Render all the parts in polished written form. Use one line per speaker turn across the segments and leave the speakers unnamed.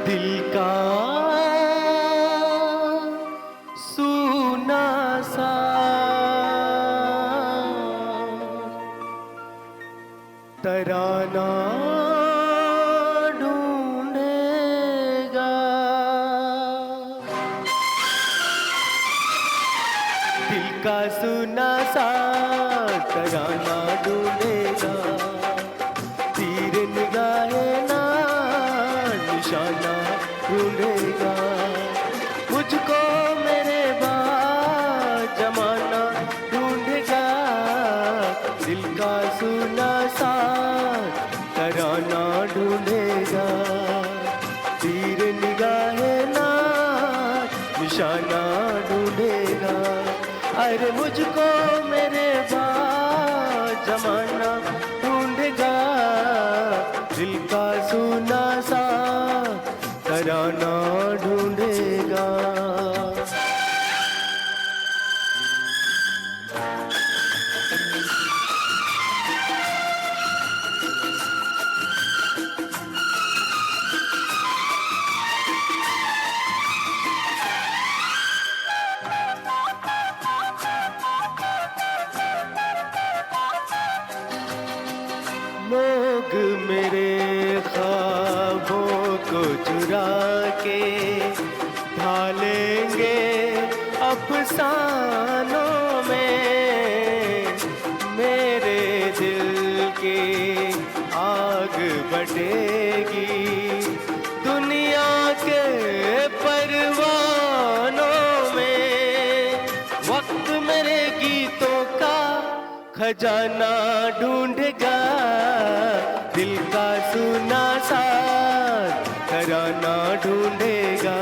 दिल का सूना सा तराना ढूंढेगा। दिल का सूना सा तराना ढूंढेगा। तीर निगाहे ना निशाना ढूंढेगा। मुझको मेरे बाद जमाना ढूंढेगा। दिल का सूना सा तराना ढूंढेगा। तीर निगाहे ना निशाना ढूंढेगा। अरे मुझको मेरे बाद जमाना ढूंढेगा। दिल का सूना सा तराना ढूंढेगा। लोग मेरे ख्वाबों को चुरा के ढालेंगे अफसानों में। मेरे दिल की आग बटेगी दुनिया के परवानों में। वक्त मेरे गीतों का खजाना ढूंढेगा। दिल का सूना सा तराना ढूंढेगा।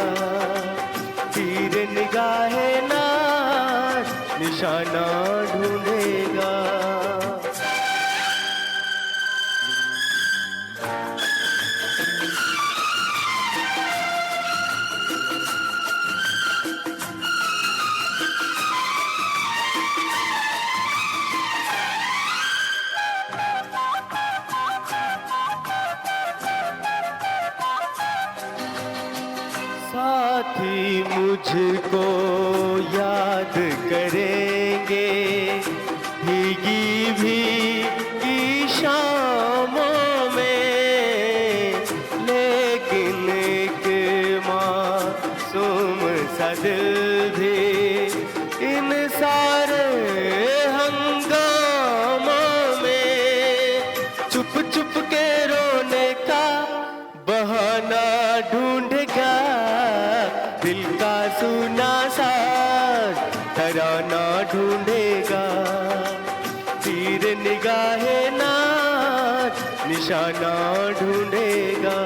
तीर निगाहे ना निशाना ढूंढेगा। साथी मुझको याद करेंगे भीगी भीगी शामों में। लेकिन एक मासूम सा दिल भी इन सारे हंगामों में चुप चुप के रोने का बहाना ढूंढेगा। दिल का सूना सा तराना ढूंढेगा। तीर निगाहे ना निशाना ढूंढेगा।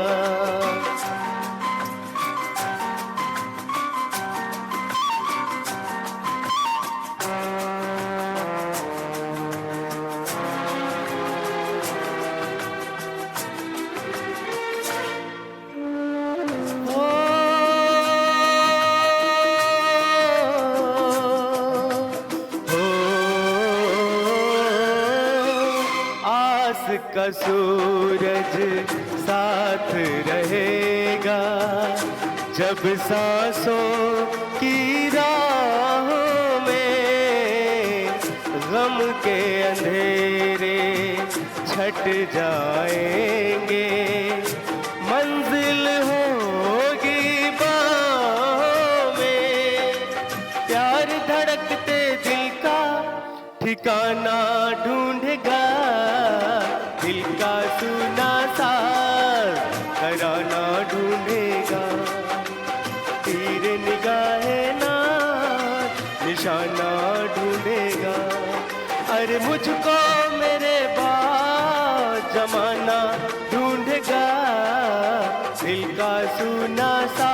आस का सूरज साथ रहेगा जब सांसों की राहों में। गम के अंधेरे छट जाएंगे मंजिल होगी बाहों में। प्यार धड़कते दिल का ठिकाना ढूंढेगा। दिल का सूना सा तराना ढूंढेगा। तीर निगाहे ना निशाना ढूंढेगा। अरे मुझको मेरे बाद जमाना ढूंढेगा। दिल का सूना सा